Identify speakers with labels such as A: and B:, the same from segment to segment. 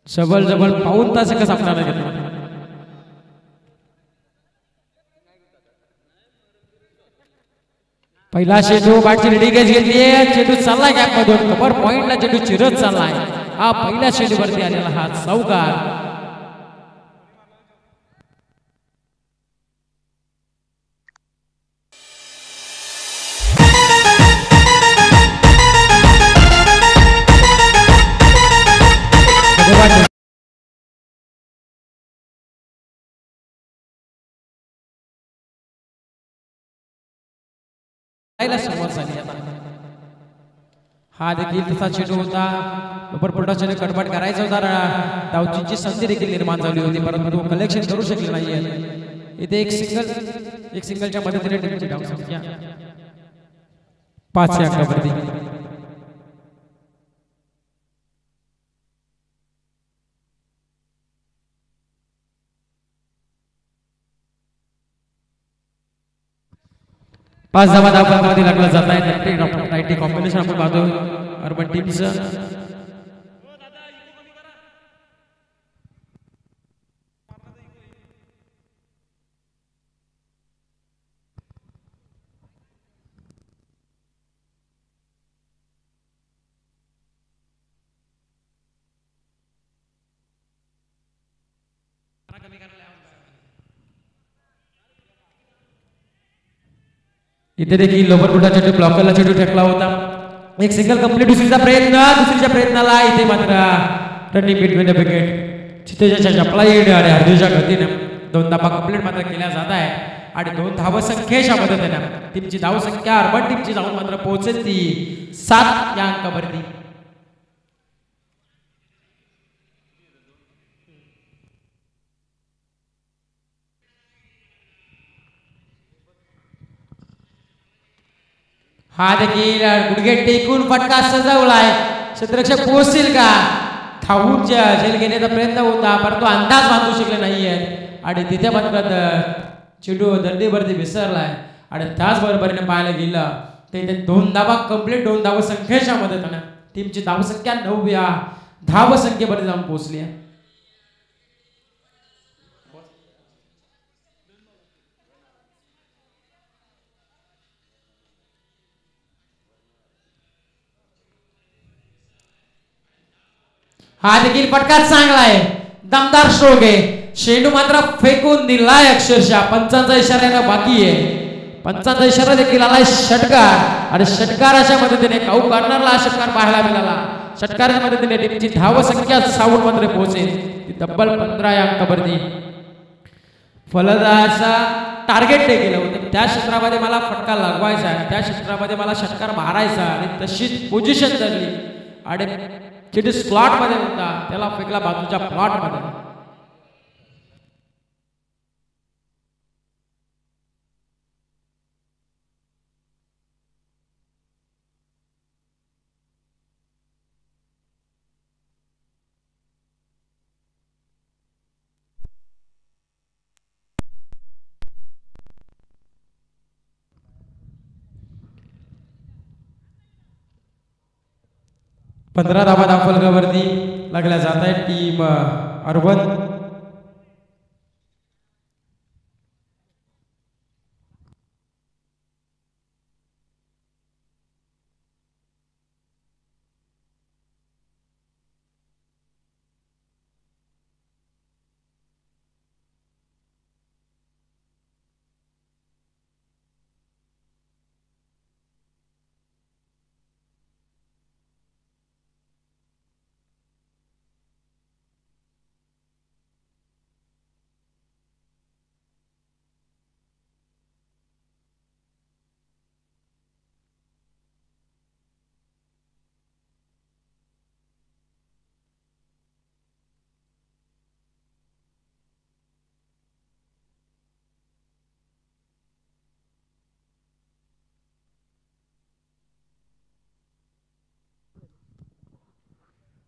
A: जबल जबल पाऊन तास कसं आपल्याला घेतला. पहिला चेंडू बॅटची रेडी घेतली आहे. चेंडू चाललाय गॅप मधून कव्हर पॉइंटला चेंडू चिरत चाललाय. हा पहिल्या चेंडूवरती आलेला हा चौकार. समोर झाली आता. हा देखील तसा चेंडू होता. लोपरपोटा चेंडू कटबट करायचा होता. धावचीची संधी देखील निर्माण झाली होती परंतु कलेक्शन करू शकले नाहीये. इथे एक सिंगलच्या मदतीने टीमची धाव संख्या 5 या अंकावरती. पाच धावा धावफलकामध्ये लागला जात आहे. नाईटी कॉम्बिनेशन आपण पाहतो अर्बन टीमचं. इथे देखील लोपरपोटा चेंडू ब्लॉकरला चेंडू फेकला होता. एक सिंगल कंप्लीट. दुसरीच्या प्रयत्नाला इथे मात्र रनिंग बिटवीन द विकेट चितेच्या चपलाईड आणि हरदीच्या गतीने 2 धावा कंप्लीट मात्र केल्या जात आहे आणि 2 धावसंख्येच्या मदतीने टीमची धावसंख्या अर्बन टीमची जाऊन मात्र पोहोचेल ती 7 या अंकावरती. हा देखील गुडघे टेकून फटका सजवलाय. क्षेत्ररक्षक पोहोचतील का. धावून झेल घेण्याचा प्रयत्न होता परंतु अंदाज बांधू शकले नाहीये आणि तिथे मात्र चेंडू दंडीवरती विसरलाय आणि त्याचबरोबरीने पाहायला गेलं ते 2 धावा कंप्लीट. 2 धावसंख्येच्या मदतीने टीमची धावसंख्या 9 या धावसंख्येवरती जाऊन पोहोचली आहे. हा देखील फटका चांगला आहे. दमदार स्ट्रोक आहे. चेंडू मात्र फेकून दिलाय अक्षरशः. पंचांचा इशारा बाकी आहे. पंचांचा इशारा देखील आलाय षटकार आणि षटकाराच्या मदतीने काऊ कॉर्नरला षटकार पाहायला मिळाला. षटकाराच्या मदतीने टीमची धावसंख्या 6 मात्र पोहोचेल ती तब्बल 15 या अंकावरती. फलंदाजा टार्गेट ते केलं होतं त्या क्षेत्रामध्ये मला फटका लागवायचा आहे. त्या क्षेत्रामध्ये मला षटकार मारायचा आणि तशीच पोझिशन धरली आणि चेंडू स्लॉट मध्ये होता त्याला फेकला बाजूच्या प्लॉट मध्ये. पंधरा धावा धावफलकावरती लागल्या जात आहे टीम अर्बन.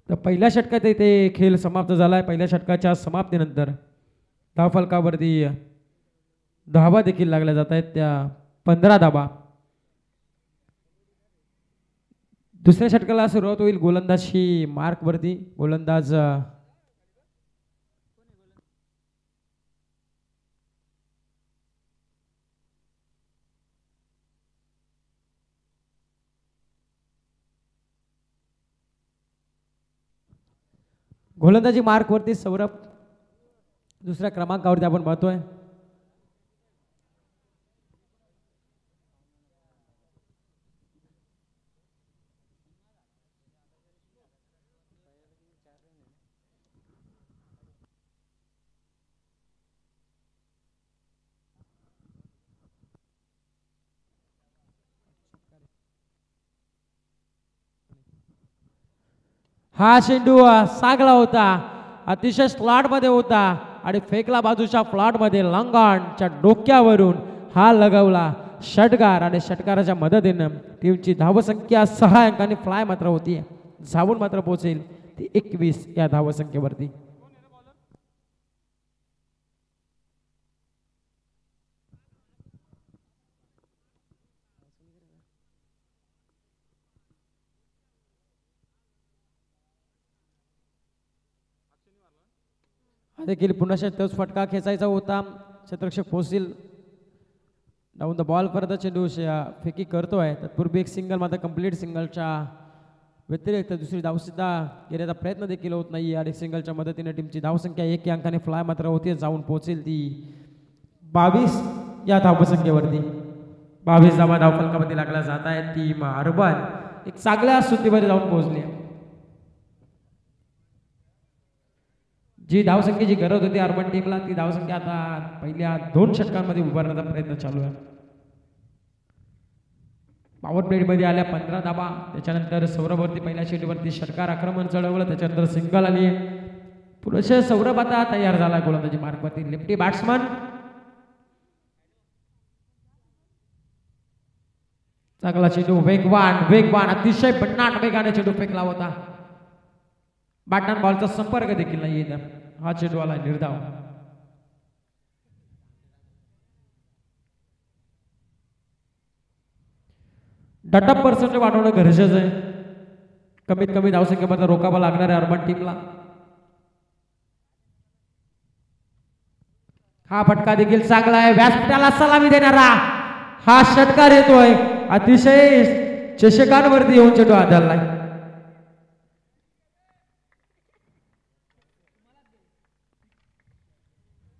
A: तर पहिल्या षटकात इथे खेळ समाप्त झाला आहे. पहिल्या षटकाच्या समाप्तीनंतर धावफलकावरती धावा देखील लागल्या जात आहेत. त्या 15 धावा. दुसऱ्या षटकाला सुरुवात होईल गोलंदाजी मार्कवरती. गोलंदाज गोलंदाजी मार्कवरती सौरभ दुसऱ्या क्रमांकावरती आपण पाहतोय. हा चेंडू सागला होता, अतिशय स्लॉट मध्ये होता आणि फेकला बाजूच्या फ्लॉट मध्ये लंगॉनच्या डोक्यावरून हा लगवला षटकार आणि षटकाराच्या मदतीने टीमची धावसंख्या 6 अंकांनी फ्लाय मात्र होती, धावून मात्र पोहोचेल ती 21 या धावसंख्येवरती. देखील पुन्हा तोच फटका खेचायचा होता, क्षेत्ररक्षक पोहोचतील डाऊन द बॉल परत चेंडू फेकी करतोय. तत्पूर्वी एक सिंगल मात्र कंप्लीट सिंगलच्या व्यतिरिक्त दुसरी धाव सुद्धा घेण्याचा प्रयत्न देखील होत नाही आणि सिंगलच्या मदतीने टीमची धावसंख्या 1 अंकाने फ्लाय मात्र होते, जाऊन पोहोचेल ती 22 या धावसंख्येवरती. 22 धावा धावफलकामध्ये लागला जात आहे. टीम अर्बन एक चांगल्या स्थितीमध्ये जाऊन पोहोचली. जी धावसंख्येची गरज होती अर्बन टीमला ती धावसंख्या आता पहिल्या 2 षटकांमध्ये उभारण्याचा प्रयत्न चालू आहे. पॉवर प्लेमध्ये आल्या 15 धावा. त्याच्यानंतर सौरभवरती पहिल्या चेंडूवरती षटकार आक्रमण चढवलं, त्याच्यानंतर सिंगल आली. पुरुष सौरभ आता तयार झाला गोलंदाजी मार्कवरती. लेफ्टी बॅट्समन चांगला चेंडू वेगवान अतिशय भन्नाट वेगाने चेंडू फेकला होता. बॅटन बॉलचा संपर्क देखील नाही येत. हा चेंडू आला निर्धाव. डटअप पर्सेंटेज वाढवणं गरजेचं आहे. कमीत कमी धावसंख्येमध्ये रोखावा लागणार आहे अर्बन टीमला. हा फटका देखील चांगला आहे. व्यासपीठाला सलामी देणारा हा षटकार येतोय. अतिशय चषकांवरती येऊन चेंडू आदळलाय.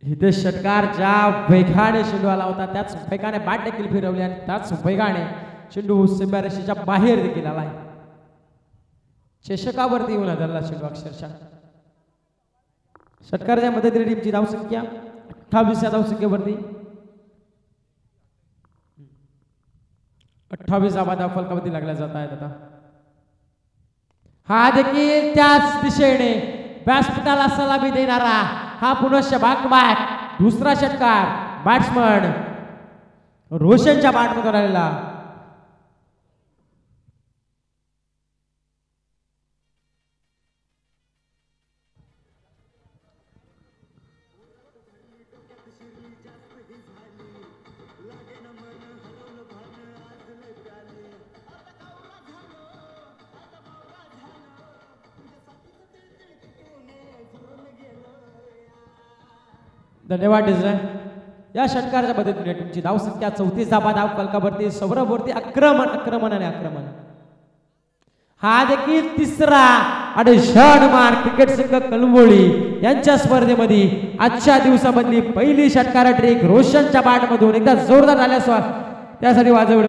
A: इथे षटकार ज्या वेगाने चेंडू आला होता त्याच वेगाने बॅट देखील फिरवली आणि त्याच वेगाने चेंडू सीमारेषेच्या बाहेर देखील आलाय. चषकावरती येऊन आदळला चेंडू अक्षरशः. षटकाराच्या मदतीने टीमची धावसंख्या 28 या धावसंख्येवरती 28 धावा धावफलकावरती लागल्या जात आहेत. आता हा देखील त्याच दिशेने व्यासपीठाला सलामी देणारा हा पुनश्च बॅक दुसरा षटकार बॅट्समन रोशनच्या बॅटमधून आलेला. धन्यवाद डिझाय. या षटकाराच्या मदतीने टीमची धावसंख्या 34 धावा धावफलकावरती. सौरभवरती आक्रमण. हा देखील तिसरा आणि षटकार क्रिकेट संघ कलंबोली यांच्या स्पर्धेमध्ये आजच्या दिवसामधली पहिली षटकार ट्रिक रोशनच्या बॅटमधून एकदा जोरदार झाल्यास त्यासाठी वाजवलं.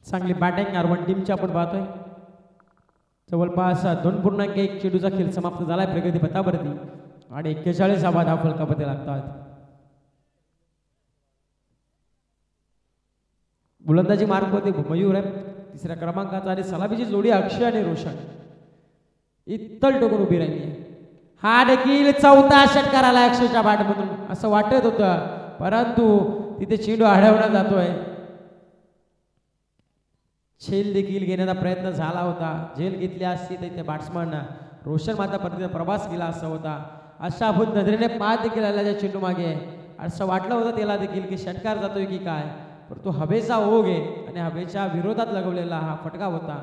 A: चांगली बॅटिंग अर्बन टीमची आपण पाहतोय. जवळपास 2.1 चेंडूचा खेळ समाप्त झालाय प्रगती पथावरती आणि 41 धावा धावफलकामध्ये लागतात. गोलंदाजी मार्कवरती मयूर आहे. तिसऱ्या क्रमांकाचा आणि सलामीची जोडी अक्षय आणि रोशन इत्तल टोकून उभी राहिली आहे. हा देखील चौथा षटकार आला अक्षयच्या बॅटमधून असं वाटत होतं, परंतु तिथे चेंडू अडवला जातोय. झेल देखील घेण्याचा प्रयत्न झाला होता. झेल घेतली असती तर इथे बॅट्समन रोशन माता परतीचा प्रवास केला असा होता. आशाभूत नजरेने पाहत देखील आला त्या चेंडू मागे. असं वाटलं होतं त्याला देखील की षटकार जातोय की काय, परंतु हवेचा ओघ आहे आणि हवेच्या विरोधात लगवलेला हा फटका होता.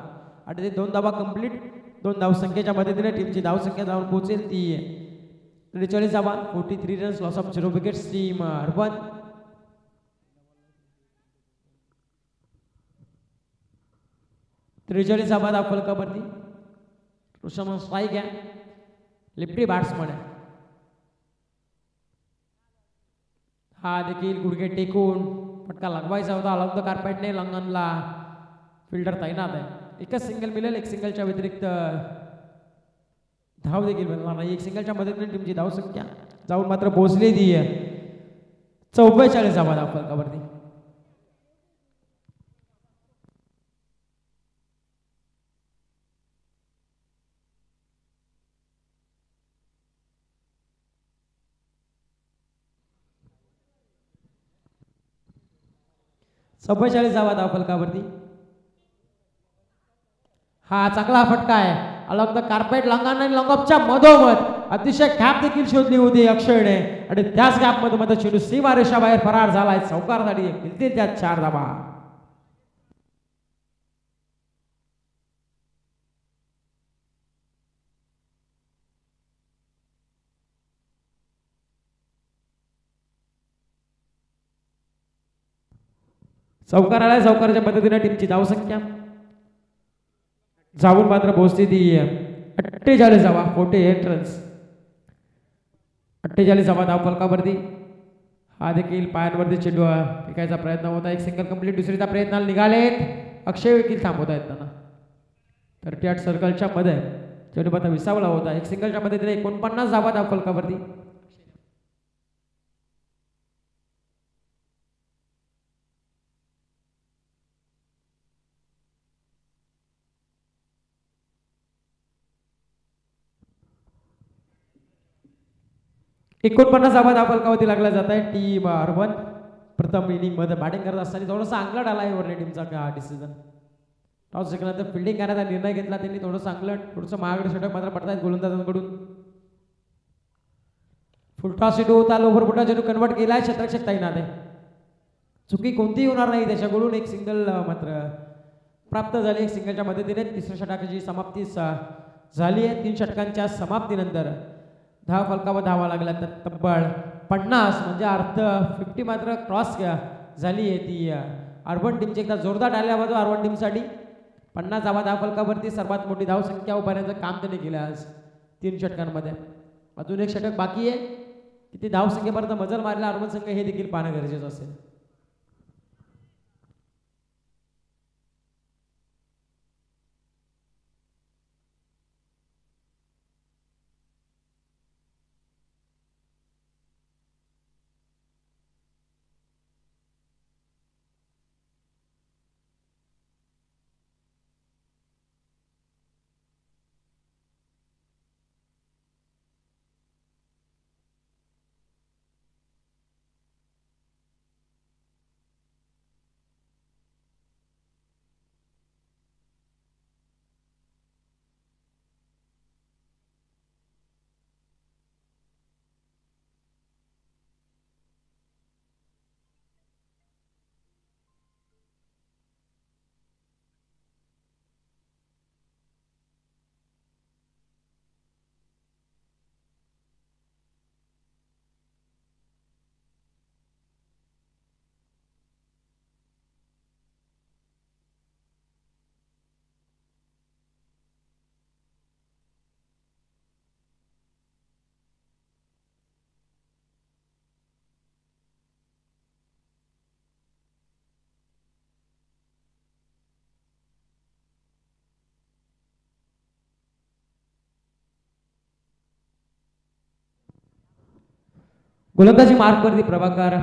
A: आणि ते 2 धावा कंप्लीट, 2 धावसंख्येच्या मदतीने टीमची धावसंख्या जाऊन पोहोचेल ती 43 धावा, 43 runs, loss of 0 wickets. Team urban 43 धावा धाव फलकावरती. रोशन स्ट्राईक आहे, लिफ्टी बॅट्समन आहे. हा देखील गुडघे टेकून फटका लगवायचा होता. अलॉंग द कार्पेटने लंगनला फिल्डर तैनात आहे. एकच सिंगल मिळेल, एक सिंगलच्या व्यतिरिक्त धाव देखील मिळणार नाही. एक सिंगलच्या मदतीने टीमची धावसंख्या जाऊन मात्र पोहोचली ती 44 धावा धाव फलकावरती. धावा धाव फलकावरती. हा चांगला फटका आहे. अलॉंग द कार्पेट लंगान आणि लॉंगऑफच्या मधोमध अतिशय गॅप देखील शोधली होती अक्षयने आणि त्याच गॅप मध्ये चेंडू सीमा रेषाबाहेर फरार झालाय. चौकारसाठी मिळतील त्या 4 धावा. चौकार आलाय. चौकाराच्या मदतीने टीमची धावसंख्या जाऊन मात्र पोहोचते ती 48 धावा, 48 रन्स. 48 धावा धाव फलकावरती. हा देखील पायांवरती चेंडू फेकायचा प्रयत्न होता. एक सिंगल कंप्लीट. दुसरीचा प्रयत्न निघालेत. अक्षय देखील थांबवता येत त्यांना. 38 सर्कलच्या मध्ये चेंडू मात्र विसावला होता. एक सिंगलच्या मदतीने 49 धावा धाव फलकावरती. एकोणपन्नास धावा धाव फलकावरती लागला जात आहे. टीम अर्बन प्रथम इनिंग मध्ये बॅटिंग करत असताना थोडासा अंगलट आला आहे वरने टीमचा डिसिजन. टॉस जिंकल्यानंतर फिल्डिंग करण्याचा निर्णय घेतला त्यांनी. थोडंसं अंगलट, थोडंसं महागडे षटक मात्र पडतायत गोलंदाजांकडून. फुल टॉस चेंडू होता. लोफर फुटा चेंडू कन्वर्ट केलाय. क्षेत्ररक्षक तैनात आहे. चुकी कोणतीही होणार नाही त्याच्याकडून. एक सिंगल मात्र प्राप्त झाली. एक सिंगलच्या मदतीने तिसऱ्या षटकाची समाप्ती झाली आहे. 3 षटकांच्या समाप्तीनंतर धाव फलकावर धावा लागल्या तर तब्बल 50 म्हणजे अर्थ 50 मात्र क्रॉस झाली आहे ती अर्बन टीमची. एकदा जोरदार टाळ्या वाजवा अर्बन टीमसाठी. 50 धावा धाव फलकावरती सर्वात मोठी धावसंख्या उभारण्याचं काम त्यांनी केलं आज 3 षटकांमध्ये. अजून एक षटक बाकी आहे. किती धावसंख्येपर्यंत मजल मारला अर्बन संघ हे देखील पाहणं गरजेचं असेल. गोलंदाजी मार्कवरती प्रभाकर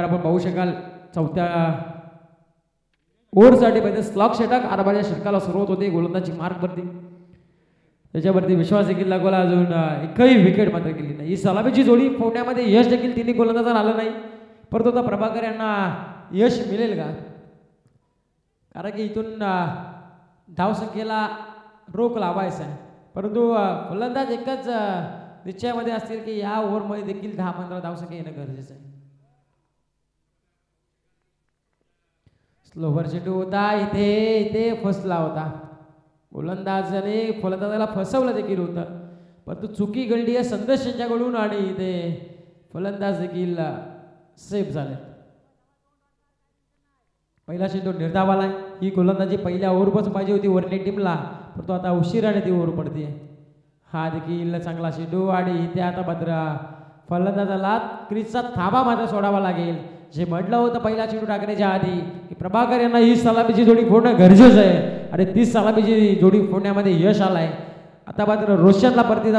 A: आपण पाहू शकाल. चौथ्या ओव्हरसाठी पाहिजे स्लॉक षटक आरबाच्या षटकाला सुरुवात होते गोलंदाजी मार्कवरती. त्याच्यावरती विश्वास देखील दाखवला. अजून एकही विकेट मात्र केली नाही. ही सलामीची जोडी फोडण्यामध्ये यश देखील तिन्ही गोलंदाजांना आलं नाही. परंतु आता प्रभाकर यांना यश मिळेल का? कारण की इथून धावसंख्येला रोख लावायचा आहे. परंतु फलंदाज एकच निश्चयामध्ये असतील की या ओव्हरमध्ये देखील 10-15 धावसंख्या येणं गरजेचं आहे. स्लोवर चेंडू होता. इथे फसला होता. गोलंदाजाने फलंदाजाला फसवलं देखील होतं. परंतु चुकी घडली आहे संदेश यांच्याकडून आणि इथे फलंदाज देखील सेफ झाले. पहिला चेंडू निर्धाव आलाय. ही गोलंदाजी पहिल्या ओव्हरपासून पाहिजे होती वरने टीमला, परंतु आता उशिराने ती ओव्हर पडते. हा देखील चांगला चेंडू आणि इथे आता मात्र फलंदाजाला क्रीजचा थांबा मात्र सोडावा लागेल. जे म्हटलं होतं पहिला चेंडू टाकण्याच्या आधी की प्रभाकर यांना ही सलामीची जोडी फोडणं गरजेचं आहे आणि ती सलामीची जोडी फोडण्यामध्ये यश आलाय. आता मात्र रोशनला परतीचा